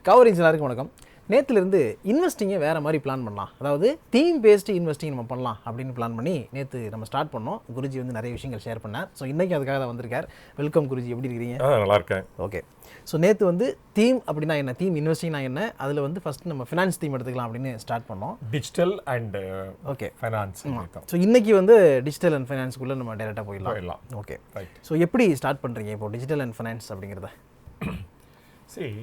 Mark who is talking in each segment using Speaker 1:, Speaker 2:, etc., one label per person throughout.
Speaker 1: Covering எல்லாருக்கும் வணக்கம். நேற்றுலேருந்து இன்வெஸ்டிங்கை வேறு மாதிரி பிளான் பண்ணலாம், அதாவது தீம் பேஸ்டு இன்வெஸ்டிங் நம்ம பண்ணலாம் அப்படின்னு பிளான் பண்ணி நேற்று நம்ம ஸ்டார்ட் பண்ணோம். குருஜி வந்து நிறைய விஷயங்கள் ஷேர் பண்ணார். ஸோ இன்றைக்கி அதுக்காக தான் வந்திருக்கார். வெல்கம் குருஜி, எப்படி இருக்கிறீங்க?
Speaker 2: நல்லா இருக்கேன்.
Speaker 1: ஓகே. ஸோ நேற்று வந்து தீம் அப்படின்னா என்ன, தீம் இன்வெஸ்டிங்னா என்ன, அதில் வந்து ஃபஸ்ட் நம்ம ஃபினான்ஸ் தீம் எடுத்துக்கலாம் அப்படின்னு ஸ்டார்ட் பண்ணோம்.
Speaker 2: Digital and
Speaker 1: okay
Speaker 2: finance.
Speaker 1: So இன்றைக்கி வந்து டிஜிட்டல் அண்ட் ஃபைனான்ஸ்குள்ளே நம்ம டேரெக்டாக போயிடலாம். Okay,
Speaker 2: right.
Speaker 1: ஸோ எப்படி ஸ்டார்ட் பண்ணுறீங்க இப்போ டிஜிட்டல் அண்ட் ஃபைனான்ஸ் அப்படிங்கிறத?
Speaker 2: சரி,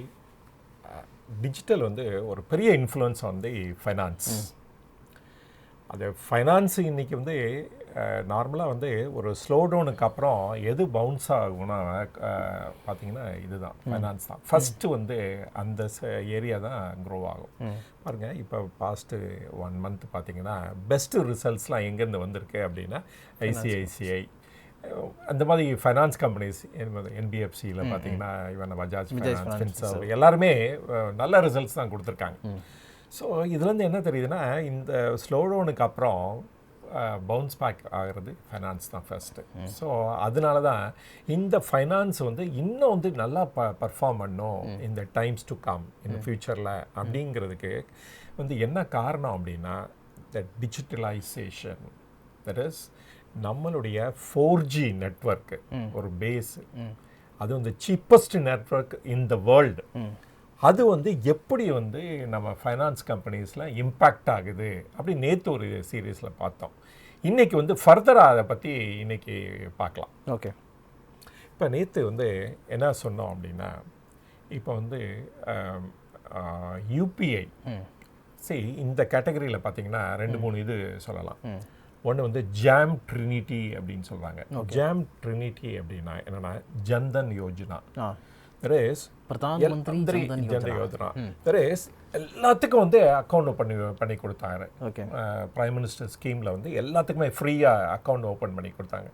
Speaker 2: டிஜிட்டல் வந்து ஒரு பெரிய இன்ஃப்ளூயன்ஸ் ஆன் தி ஃபைனான்ஸ். அது ஃபைனான்ஸ் இன்றைக்கி வந்து நார்மலாக வந்து ஒரு ஸ்லோ டவுனுக்கு அப்புறம் எது பவுன்ஸ் ஆகும்னா பார்த்தீங்கன்னா இதுதான், ஃபைனான்ஸ் தான் ஃபஸ்ட்டு வந்து அந்த ஏரியா தான் க்ரோ ஆகும். பாருங்கள், இப்போ பாஸ்ட்டு 1 மந்த் பார்த்தீங்கன்னா பெஸ்ட்டு ரிசல்ட்ஸ்லாம் எங்கேருந்து வந்திருக்கு அப்படின்னா ஐசிஐசிஐ அந்த மாதிரி ஃபைனான்ஸ் கம்பெனிஸ், என்பிஎஃப்சியில் பார்த்தீங்கன்னா இவன் பஜாஜ் ஃபைனான்ஸ், ஃபின்சர்வ் எல்லாருமே நல்ல ரிசல்ட்ஸ் தான் கொடுத்துருக்காங்க. ஸோ இதுலேருந்து என்ன தெரியுதுன்னா, இந்த ஸ்லோ டவுனுக்கு அப்புறம் பவுன்ஸ் பேக் ஆகிறது ஃபைனான்ஸ் தான் ஃபஸ்ட்டு. ஸோ அதனால தான் இந்த ஃபைனான்ஸ் வந்து இன்னும் வந்து நல்லா பர்ஃபார்ம் பண்ணும் இந்த டைம்ஸ் டு கம் இந்த ஃப்யூச்சரில் அப்படிங்கிறதுக்கு வந்து என்ன காரணம் அப்படின்னா, த டிஜிட்டலைசேஷன். தட் இஸ் நம்மளுடைய 4G நெட்வொர்க்கு ஒரு பேஸு, அது வந்து cheapest network in the world. அது வந்து எப்படி வந்து நம்ம ஃபைனான்ஸ் கம்பெனிஸில் இம்பேக்ட் ஆகுது அப்படி நேற்று ஒரு சீரீஸில் பார்த்தோம். இன்றைக்கி வந்து ஃபர்தராக அதை பற்றி இன்றைக்கி பார்க்கலாம்.
Speaker 1: ஓகே.
Speaker 2: இப்போ நேற்று வந்து என்ன சொன்னோம் அப்படின்னா, இப்போ வந்து யூபிஐ, சரி இந்த கேட்டகரியில் பார்த்தீங்கன்னா 2-3 இது சொல்லலாம். ஒன்று வந்து ஜாம் ட்ரினிட்டி அப்படின்னு சொல்கிறாங்க. ஜாம் ட்ரினிட்டி அப்படின்னா என்னென்னா, ஜன்தன் யோஜனா, பிரதான் மந்திரி ஜன் யோஜனா. எல்லாத்துக்கும் வந்து அக்கௌண்ட் பண்ணி கொடுத்தாங்க. பிரைம் மினிஸ்டர் ஸ்கீமில் வந்து எல்லாத்துக்குமே ஃப்ரீயாக அக்கௌண்ட் ஓப்பன் பண்ணி கொடுத்தாங்க.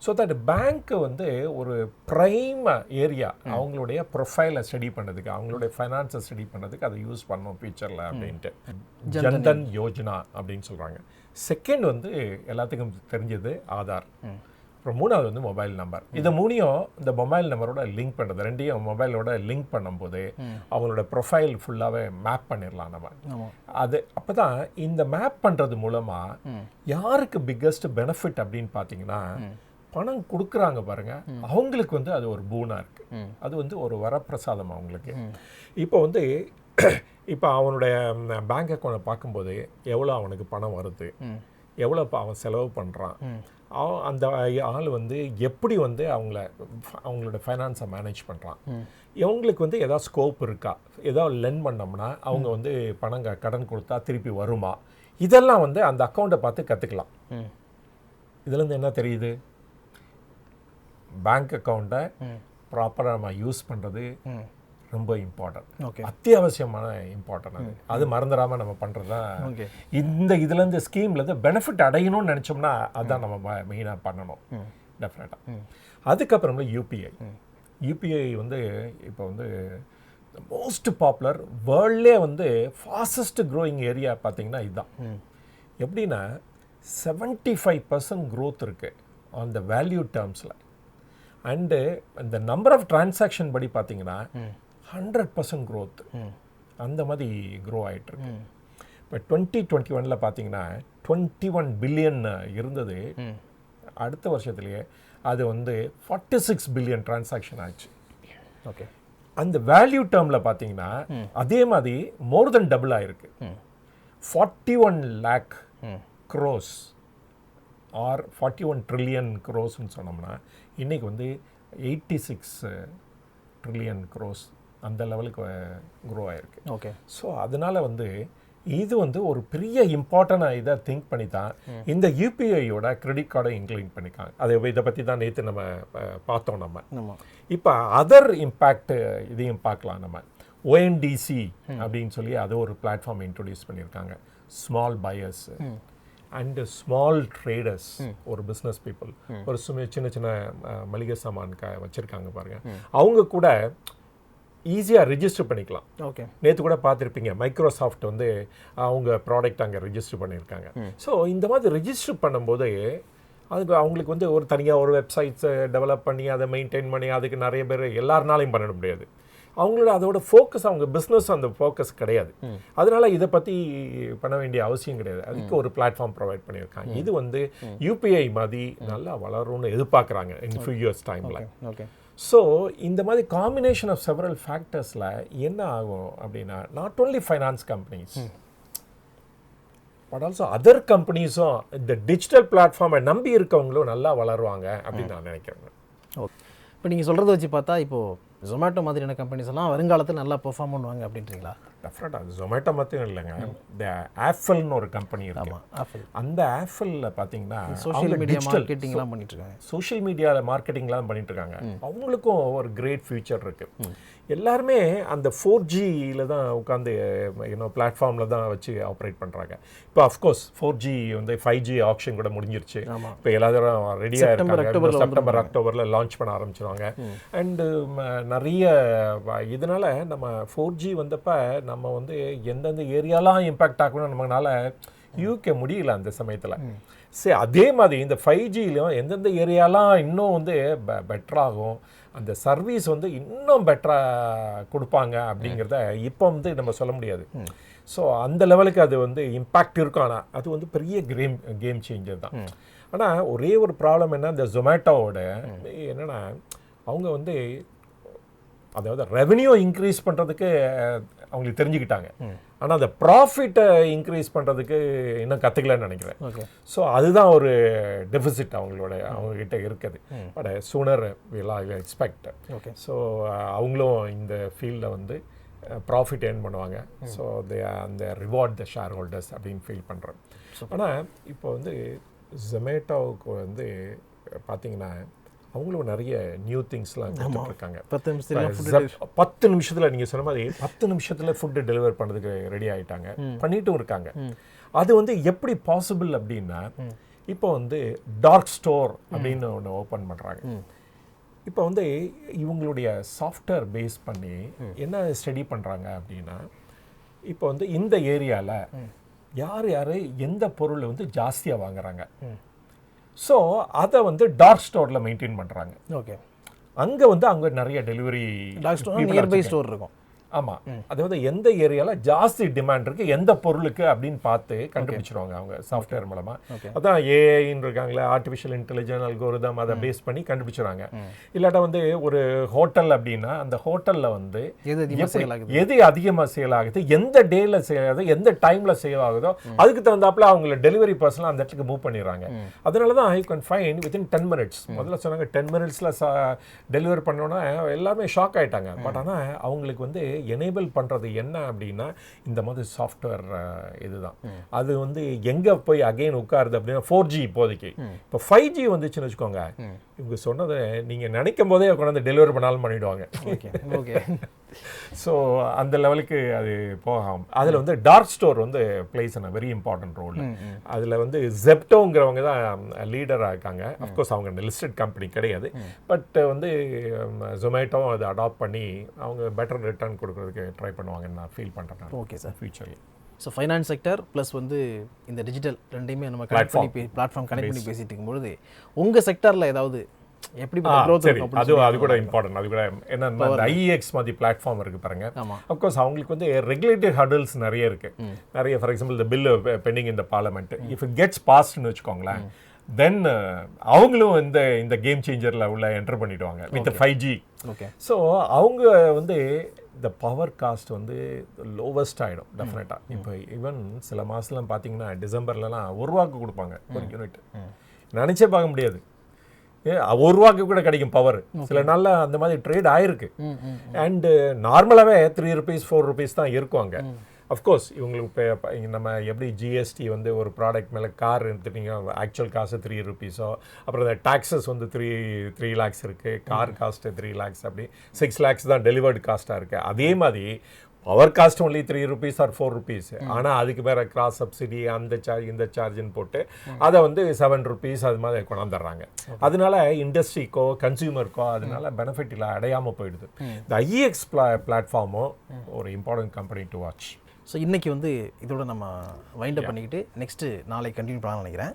Speaker 2: ஸோ தட் பேங்க்கு வந்து ஒரு ப்ரைம் ஏரியா அவங்களுடைய ப்ரொஃபைலை ஸ்டடி பண்ணதுக்கு, அவங்களுடைய ஃபைனான்ஸை ஸ்டடி பண்ணதுக்கு அதை யூஸ் பண்ணோம் ஃபியூச்சரில் அப்படின்ட்டு ஜன்தன் யோஜனா அப்படின்னு சொல்கிறாங்க. செகண்ட் வந்து எல்லாத்துக்கும் தெரிஞ்சது ஆதார். அப்புறம் 3வது வந்து மொபைல் நம்பர். இதை 3யும் இந்த மொபைல் நம்பரோட லிங்க் பண்ணுறது, 2யும் மொபைலோட லிங்க் பண்ணும்போது அவங்களோட ப்ரொஃபைல் ஃபுல்லாகவே மேப் பண்ணிடலாம் நம்ம. அது அப்போ தான் இந்த மேப் பண்ணுறது மூலமாக யாருக்கு பிக்கஸ்ட் பெனிஃபிட் அப்படின்னு பார்த்தீங்கன்னா, பணம் கொடுக்குறாங்க பாருங்கள், அவங்களுக்கு வந்து அது ஒரு பூனாக இருக்குது. அது வந்து ஒரு வரப்பிரசாதம் அவங்களுக்கு. இப்போ வந்து இப்போ அவனுடைய பேங்க் அக்கௌண்ட்டை பார்க்கும்போது எவ்வளோ அவனுக்கு பணம் வருது, எவ்வளோ அவன் செலவு பண்ணுறான், அந்த ஆள் வந்து எப்படி வந்து அவங்களோட ஃபைனான்ஸை மேனேஜ் பண்ணுறான், இவங்களுக்கு வந்து ஏதாவது ஸ்கோப் இருக்கா, ஏதாவது லென் பண்ணோம்னா அவங்க வந்து கடன் கொடுத்தா திருப்பி வருமா, இதெல்லாம் வந்து அந்த அக்கௌண்ட்டை பார்த்து கற்றுக்கலாம். இதுலேருந்து என்ன தெரியுது, பேங்க் அக்கௌண்ட்டை ப்ராப்பராக நம்ம யூஸ் பண்ணுறது ரொம்ப இம்பார்ட்டன்ட், அத்தியாவசியமான இம்பார்ட்டன்ட். அது மறந்துடாமல் நம்ம பண்ணுறது தான் இந்த இதுலேருந்து ஸ்கீம்லேருந்து பெனிஃபிட் அடையணும்னு நினச்சோம்னா அதுதான் நம்ம மெயினாக பண்ணணும் டெஃபினட்டாக. அதுக்கப்புறமா யூபிஐ வந்து இப்போ வந்து மோஸ்ட் பாப்புலர் வேர்ல்ட்லே வந்து ஃபாஸ்டஸ்ட் க்ரோயிங் ஏரியா பார்த்தீங்கன்னா இதுதான். எப்படின்னா 75% க்ரோத் இருக்குது ஆன் த வேல்யூ டேர்ம்ஸில். அண்டு இந்த நம்பர் ஆஃப் டிரான்சாக்ஷன் படி பார்த்தீங்கன்னா 100% க்ரோத் அந்த மாதிரி க்ரோ ஆகிட்டுருக்கு. இப்போ 2021 பார்த்தீங்கன்னா 21 பில்லியன் இருந்தது. அடுத்த வருஷத்துலேயே அது வந்து 46 பில்லியன் டிரான்சாக்ஷன் ஆச்சு. ஓகே. அந்த வேல்யூ டேர்மில் பார்த்தீங்கன்னா அதே மாதிரி மோர் தென் டபுள் ஆகிருக்கு. 41 lakh crores or 41 trillion crores சொன்னோம்னா இன்றைக்கி வந்து 86 trillion crores அந்த லெவலுக்கு க்ரோ ஆகிருக்கு. ஓகே. ஸோ அதனால் வந்து இது வந்து ஒரு பெரிய இம்பார்ட்டண்டாக இதை திங்க் பண்ணி தான் இந்த யூபிஐயோட கிரெடிட் கார்டை இன்க்ளூட் பண்ணிக்காங்க. இதை பற்றி தான் நேற்று நம்ம பார்த்தோம். நம்ம இப்போ அதர் இம்பேக்ட் இதையும் பார்க்கலாம். நம்ம ஓஎன்டிசி அப்படின்னு சொல்லி அது ஒரு பிளாட்ஃபார்ம் இன்ட்ரடியூஸ் பண்ணியிருக்காங்க. Small buyers and small traders, ஒரு பிஸ்னஸ் பீப்புள், ஒரு சின்ன சின்ன மளிகை சாமான் வச்சுருக்காங்க பாருங்கள், அவங்க கூட ஈஸியாக ரிஜிஸ்டர் பண்ணிக்கலாம். ஓகே. நேற்று கூட பார்த்துருப்பீங்க, மைக்ரோசாஃப்ட் வந்து அவங்க ப்ராடக்ட் அங்கே ரிஜிஸ்டர் பண்ணியிருக்காங்க. ஸோ இந்த மாதிரி ரிஜிஸ்டர் பண்ணும்போது அதுக்கு அவங்களுக்கு வந்து ஒரு தனியாக ஒரு வெப்சைட்ஸை டெவலப் பண்ணி அதை மெயின்டைன் பண்ணி அதுக்கு நிறைய பேர் எல்லாருனாலையும் பண்ண முடியாது. அவங்களோட அதோட ஃபோக்கஸ் அவங்க பிஸ்னஸ் அந்த ஃபோக்கஸ் கிடையாது. அதனால இதை பற்றி பண்ண வேண்டிய அவசியம் கிடையாது. அதுக்கு ஒரு பிளாட்ஃபார்ம் ப்ரொவைட் பண்ணியிருக்காங்க. இது வந்து யூபிஐ மாதிரி நல்லா வளரும்னு எதிர்பார்க்குறாங்க இன் ஃபியூ இயர்ஸ் டைமில்.
Speaker 1: ஓகே.
Speaker 2: ஸோ இந்த மாதிரி காம்பினேஷன் ஆஃப் செவரல் ஃபேக்டர்ஸில் என்ன ஆகும் அப்படின்னா, not only finance companies but also other கம்பெனிஸும் இந்த டிஜிட்டல் பிளாட்ஃபார்மை நம்பி இருக்கவங்களும் நல்லா வளருவாங்க அப்படின்னு நான் நினைக்கிறேன்.
Speaker 1: ஓகே. இப்போ நீங்கள் சொல்கிறத வச்சு பார்த்தா இப்போது ஜொமேட்டோ மாதிரியான கம்பெனிஸ் எல்லாம் வருங்காலத்தில் நல்லா பெர்ஃபார்ம் பண்ணுவாங்க அப்படின்றீங்களா?
Speaker 2: டெஃபினட்டாக ஜொமேட்டோ மட்டும் இல்லைங்க. இந்த ஆப்பிள்னு ஒரு கம்பெனி இருக்கு.
Speaker 1: ஆமாம், ஆப்பிள்.
Speaker 2: அந்த ஆப்பிளில் பார்த்தீங்கன்னா
Speaker 1: சோஷியல் மீடியா மார்க்கெட்டிங்லாம் பண்ணிட்டு இருக்காங்க.
Speaker 2: சோஷியல் மீடியாவில் மார்க்கெட்டிங்லாம் பண்ணிட்டு இருக்காங்க. அவங்களுக்கும் ஒரு கிரேட் ஃபியூச்சர் இருக்குது. எல்லாருமே அந்த 4Gயில் தான் உட்காந்து பிளாட்ஃபார்மில் தான் வச்சு ஆப்ரேட் பண்ணுறாங்க. இப்போ அஃப்கோர்ஸ் 4G வந்து 5G ஆப்ஷன் கூட முடிஞ்சிருச்சு. இப்போ எல்லாரும் ரெடியாக இருக்காங்க. செப்டம்பர் அக்டோபரில் லான்ச் பண்ண ஆரம்பிச்சிருவாங்க. அண்டு நிறைய இதனால் நம்ம 4G வந்தப்போ நம்ம வந்து எந்தெந்த ஏரியாலாம் இம்பேக்ட் ஆகணும்னு நம்மளால யூகே முடியல அந்த சமயத்தில். சரி, அதே மாதிரி இந்த 5Gலையும் எந்தெந்த ஏரியாலாம் இன்னும் வந்து பெட்டராகும், அந்த சர்வீஸ் வந்து இன்னும் பெட்டராக கொடுப்பாங்க அப்படிங்கிறத இப்போ வந்து நம்ம சொல்ல முடியாது. ஸோ அந்த லெவலுக்கு அது வந்து இம்பேக்ட் இருக்கும். ஆனால் அது வந்து பெரிய கேம் சேஞ்சர் தான். ஆனால் ஒரே ஒரு ப்ராப்ளம் என்ன, இந்த ஜொமேட்டோவோட என்னென்னா அவங்க வந்து அதாவது ரெவென்யூ இன்க்ரீஸ் பண்ணுறதுக்கு அவங்களுக்கு தெரிஞ்சுக்கிட்டாங்க. ஆனால் அந்த ப்ராஃபிட்டை இன்க்ரீஸ் பண்ணுறதுக்கு இன்னும் கற்றுக்கலன்னு நினைக்கிறேன். ஸோ அதுதான் ஒரு டெஃபிசிட் அவங்கக்கிட்ட இருக்குது. But sooner will expect. So அவங்களும் இந்த ஃபீல்டில் வந்து ப்ராஃபிட் ஏர்ன் பண்ணுவாங்க. ஸோ அந்த ரிவார்ட் த ஷேர் ஹோல்டர்ஸ் அப்படின்னு ஃபீல் பண்ணுறேன். ஆனால் இப்போ வந்து ஜொமேட்டோவுக்கு வந்து பார்த்தீங்கன்னா அவங்களும் நிறைய நியூ திங்ஸ்லாம் இருக்காங்க. 10 நிமிஷத்தில் நீங்கள் சொன்ன மாதிரி 10 நிமிஷத்தில் ஃபுட்டு டெலிவர் பண்ணுறதுக்கு ரெடி ஆகிட்டாங்க, பண்ணிட்டும் இருக்காங்க. அது வந்து எப்படி பாசிபிள் அப்படின்னா, இப்போ வந்து டார்க் ஸ்டோர் அப்படின்னு ஒன்று ஓப்பன் பண்ணுறாங்க. இப்போ வந்து இவங்களுடைய சாஃப்ட்வேர் பேஸ் பண்ணி என்ன ஸ்டடி பண்ணுறாங்க அப்படின்னா, இப்போ வந்து இந்த ஏரியாவில் யார் எந்த பொருள் வந்து ஜாஸ்தியாக வாங்குறாங்க, ஸோ அதை வந்து டார்க் ஸ்டோரில் மெயின்டைன் பண்ணுறாங்க.
Speaker 1: ஓகே.
Speaker 2: அங்கே வந்து அங்கே நிறைய delivery
Speaker 1: dark store nearby store இருக்கும்.
Speaker 2: ஆமாம், அதாவது எந்த ஏரியாவில் ஜாஸ்தி டிமாண்ட் இருக்குது, எந்த பொருளுக்கு அப்படின்னு பார்த்து கண்டுபிடிச்சிருவாங்க அவங்க சாஃப்ட்வேர் மூலமாக. அதான் ஏஐன்னு இருக்காங்களே, ஆர்டிஃபிஷியல் இன்டெலிஜென்ஸ் அல்கோரிதம், அதை பேஸ் பண்ணி கண்டுபிடிச்சிடுறாங்க. இல்லாட்டா வந்து ஒரு ஹோட்டல் அப்படின்னா அந்த ஹோட்டலில் வந்து எது அதிகமாக சேல் ஆகுது, எந்த டேயில் சேல் ஆகுது, எந்த டைமில் சேவ் ஆகுதோ அதுக்கு தகுந்தாப்புல அவங்கள டெலிவரி பர்சன்லாம் அந்த இடத்துக்கு மூவ் பண்ணிடுறாங்க. அதனால தான் I can find within 10 minutes. முதல்ல சொன்னாங்க 10 minutesல டெலிவரி பண்ணோன்னா எல்லாருமே ஷாக் ஆகிட்டாங்க. பட் ஆனால் அவங்களுக்கு வந்து எனேபிள் பண்ணுறது என்ன அப்படின்னா இந்த மாதிரி சாஃப்ட்வேர் இதுதான். அது வந்து எங்கே போய் அகைன் உட்காருது அப்படின்னா 4G இப்போதைக்கு. இப்போ 5G வந்துச்சுன்னு வச்சுக்கோங்க, இவங்க சொன்னதை நீங்கள் நினைக்கும் போதே கொண்டாந்து டெலிவரி பண்ணாலும் பண்ணிவிடுவாங்க. ஸோ அந்த லெவலுக்கு அது போகாம அதில் வந்து டார்க் ஸ்டோர் வந்து plays a very important role. அதில் வந்து ஜெப்டோங்கிறவங்க தான் லீடராக இருக்காங்க. அஃப்கோர்ஸ் அவங்க லிஸ்டட் கம்பெனி கிடையாது. பட் வந்து ஜொமேட்டோவும் அதை அடாப்ட் பண்ணி அவங்க பெட்டர் ரிட்டர்ன் கொடுக்குறதுக்கு ட்ரை பண்ணுவாங்கன்னு நான் ஃபீல் பண்ணுறேன்.
Speaker 1: Okay sir.
Speaker 2: ஃபியூச்சரில்
Speaker 1: ஸோ ஃபைனான்ஸ் செக்டர் ப்ளஸ் வந்து இந்த டிஜிட்டல் ரெண்டையுமே நம்ம கனெக்ட் பண்ணி பிளாட்ஃபார்ம் கனெக்ட் பண்ணி பேசிட்டு இருக்கும்பொழுது உங்கள் செக்டரில் ஏதாவது எப்படி
Speaker 2: அது கூட இம்பார்ட்டன்ட். அது கூட என்னன்னா ஐஎக்ஸ் மாதிரி பிளாட்ஃபார்ம் இருக்கு பாருங்க. அஃப்கோர்ஸ் அவங்களுக்கு வந்து ரெகுலேட்டரி ஹர்டல்ஸ் நிறைய இருக்கு. நிறைய ஃபார் எக்ஸாம்பிள் இந்த பில் பெண்டிங் இந்த பார்லிமெண்ட், இஃப் இட் கெட்ஸ் பாஸ்ட்னு வச்சுக்கோங்களேன், தென் அவங்களும் இந்த கேம் சேஞ்சரில் உள்ள என்டர் பண்ணிடுவாங்க வித் 5G. ஸோ அவங்க வந்து இந்த பவர் காஸ்ட் வந்து லோவஸ்ட் ஆகிடும் டெஃபினட்டாக. இப்போ ஈவன் சில மாதத்துலாம் பார்த்தீங்கன்னா டிசம்பர்லலாம் ₹1 கொடுப்பாங்க ஒரு யூனிட். நினச்சே பார்க்க முடியாது. ₹1 கூட கிடைக்கும் பவர். சில நாளில் அந்த மாதிரி ட்ரேட் ஆயிருக்கு. அண்டு நார்மலாகவே ₹3 ₹4 தான் இருக்கும் அங்கே. அஃப்கோர்ஸ் இவங்களுக்கு இப்போ நம்ம எப்படி ஜிஎஸ்டி வந்து ஒரு ப்ராடக்ட் மேலே கார் எடுத்துட்டீங்க, ஆக்சுவல் காசு ₹3, அப்புறம் இந்த டாக்ஸஸ் வந்து 3 lakhs இருக்குது, கார் காஸ்ட்டு 3 lakhs, அப்படி 6 lakhs தான் டெலிவர்டு காஸ்ட்டாக இருக்குது. அதே மாதிரி பவர் காஸ்ட் ஒன்லி ₹3 ஆர் ₹4. ஆனால் அதுக்கு வேறு கிராஸ் சப்சிடி அந்த சார்ஜ் இந்த சார்ஜுன்னு போட்டு அதை வந்து ₹7 அது மாதிரி கொண்டாந்துடுறாங்க. அதனால இண்டஸ்ட்ரிக்கோ கன்சியூமருக்கோ அதனால பெனிஃபிட் இல்லை, அடையாமல் போயிடுது. இந்த ஐஎக்ஸ் பிளாட்ஃபார்மும் ஒரு important company to watch.
Speaker 1: So இன்றைக்கி வந்து இதோட நம்ம வைண்ட் அப் பண்ணிக்கிட்டு நெக்ஸ்ட்டு நாளைக்கு கண்டினியூ பண்ணலாம்னு நினைக்கிறேன்.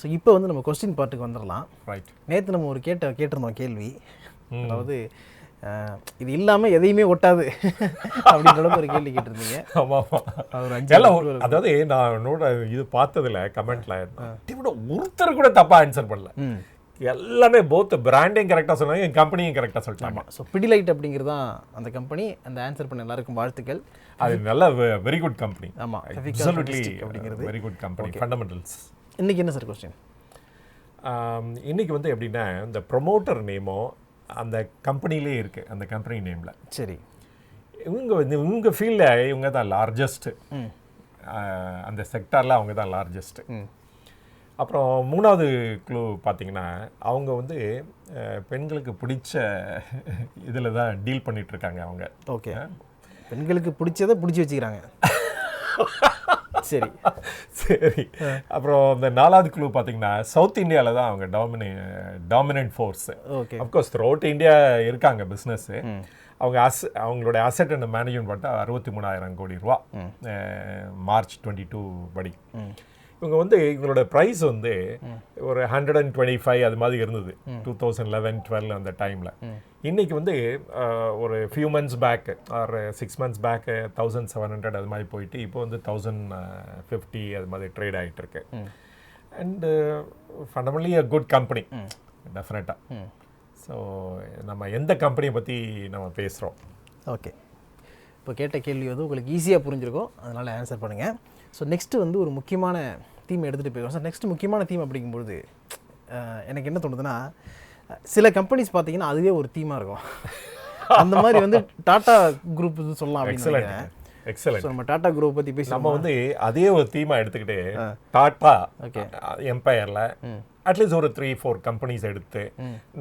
Speaker 1: ஸோ இப்போ வந்து நம்ம கொஸ்டின் பார்ட்டுக்கு வந்துடலாம்.
Speaker 2: ரைட்.
Speaker 1: நேற்று நம்ம ஒரு கேட்டிருந்தோம் கேள்வி. அதாவது இது இல்லாமல் எதையுமே ஒட்டாது அப்படின்ற அளவுக்கு ஒரு கேள்வி கேட்டிருந்தீங்க.
Speaker 2: ஆமாம், அதாவது நான் இது பார்த்ததில் கமெண்ட்ல ஒருத்தர் கூட தப்பாக ஆன்சர் பண்ணல. எல்லாமே போத் பிராண்டையும் கரெக்டாக சொன்னாங்க, என் கம்பெனியும் கரெக்டாக சொல்லிட்டாங்க.
Speaker 1: ஸோ பிடிலைட் அப்படிங்கிறது தான் அந்த கம்பெனி. அந்த ஆன்சர் பண்ண எல்லாருக்கும் வாழ்த்துக்கள்.
Speaker 2: அது நல்ல வெரி குட் கம்பெனி.
Speaker 1: ஆமாம்,
Speaker 2: அப்படிங்கிறது வெரி குட் கம்பெனி. ஃபண்டமெண்டல்ஸ்.
Speaker 1: இன்றைக்கி என்ன சார் கொஸ்டின்?
Speaker 2: இன்றைக்கி வந்து எப்படின்னா, இந்த ப்ரொமோட்டர் நேமோ அந்த கம்பெனிலே இருக்குது, அந்த கம்பெனி நேமில்.
Speaker 1: சரி,
Speaker 2: இவங்க ஃபீல்டில் இவங்க தான் லார்ஜஸ்ட்டு, அந்த செக்டாரில் அவங்க தான் லார்ஜஸ்ட்டு. அப்புறம் 3வது க்ளூ பார்த்தீங்கன்னா, அவங்க வந்து பெண்களுக்கு பிடிச்ச இதில் தான் டீல் பண்ணிகிட்ருக்காங்க அவங்க.
Speaker 1: ஓகே, பெண்களுக்கு பிடிச்சதை பிடிச்சி வச்சுக்கிறாங்க. சரி
Speaker 2: சரி. அப்புறம் இந்த 4வது க்ளூ பார்த்தீங்கன்னா, சவுத் இந்தியாவில் தான் அவங்க dominant force.
Speaker 1: Okay,
Speaker 2: of course through out India இருக்காங்க பிஸ்னஸ்ஸு. அவங்க அவங்களோட அசெட் அண்ட் மேனேஜ்மெண்ட் பார்த்தா 63,000 கோடி ரூபா மார்ச் 22 படி. இவங்க வந்து இவங்களோட ப்ரைஸ் வந்து ஒரு 125 அது மாதிரி இருந்தது 2011-12 அந்த டைமில். இன்றைக்கி வந்து ஒரு ஃபியூ மந்த்ஸ் பேக் ஒரு 6 months பேக் 1700 அது மாதிரி போயிட்டு இப்போ வந்து 1050 அது மாதிரி ட்ரேட் ஆகிட்டுருக்கு. And fundamentally a good company டெஃபினட்டாக. ஸோ நம்ம எந்த கம்பெனியை பற்றி நம்ம பேசுகிறோம்?
Speaker 1: ஓகே, இப்போ கேட்ட கேள்வி வந்து உங்களுக்கு ஈஸியாக புரிஞ்சிருக்கும், அதனால் ஆன்சர் பண்ணுங்கள். ஸோ நெக்ஸ்ட்டு வந்து ஒரு முக்கியமான தீம் எடுத்துகிட்டு போயிடுவோம் சார். நெக்ஸ்ட் முக்கியமான தீம் அப்படிங்கும்பொழுது எனக்கு என்ன தோணுதுன்னா, சில கம்பெனிஸ் பார்த்தீங்கன்னா அதுவே ஒரு தீமாக இருக்கும். அந்த மாதிரி வந்து டாடா குரூப் சொல்லலாம் அப்படின்னு.
Speaker 2: எக்ஸலென்ட்.
Speaker 1: நம்ம டாடா குரூப் பற்றி பேசி
Speaker 2: நம்ம வந்து அதே ஒரு தீமாக எடுத்துக்கிட்டு டாடா எம்பையரில் அட்லீஸ்ட் ஒரு 3-4 கம்பெனிஸ் எடுத்து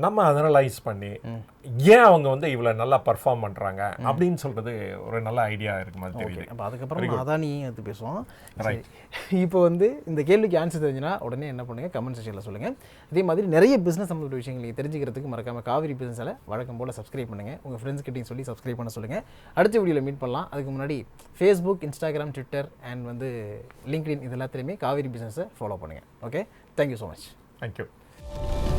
Speaker 2: நம்ம அனலைஸ் பண்ணி ஏன் அவங்க வந்து இவ்வளோ நல்லா பர்ஃபார்ம் பண்ணுறாங்க அப்படின்னு சொல்கிறது ஒரு நல்ல ஐடியா இருக்கு மாதிரி தெரியுது.
Speaker 1: அப்போ அதுக்கப்புறம் அதானியும் எடுத்து பேசுவோம். ரைட், இப்போ வந்து இந்த கேள்விக்கு ஆன்சர் தெரிஞ்சுன்னா உடனே என்ன பண்ணுங்கள், கமெண்ட் செக்ஷனில் சொல்லுங்கள். இதே மாதிரி நிறைய பிஸ்னஸ் சம்மந்தப்பட்ட விஷயங்கள் நீங்கள் தெரிஞ்சுக்கிறதுக்கு மறக்காமல் காவேரி பிஸ்னஸில் வழக்கம் போல் சப்ஸ்கிரைப் பண்ணுங்கள். உங்கள் ஃப்ரெண்ட்ஸ் கிட்டையும் சொல்லி சப்ஸ்கிரைப் பண்ண சொல்லுங்கள். அடுத்த வீடியோவில் மீட் பண்ணலாம். அதுக்கு முன்னாடி ஃபேஸ்புக், இன்ஸ்டாகிராம், ட்விட்டர் அண்ட் வந்து லிங்க்டின் இது எல்லாத்துலேயுமே காவேரி பிஸ்னஸை ஃபாலோ பண்ணுங்கள். Okay, thank you so much.
Speaker 2: Thank you.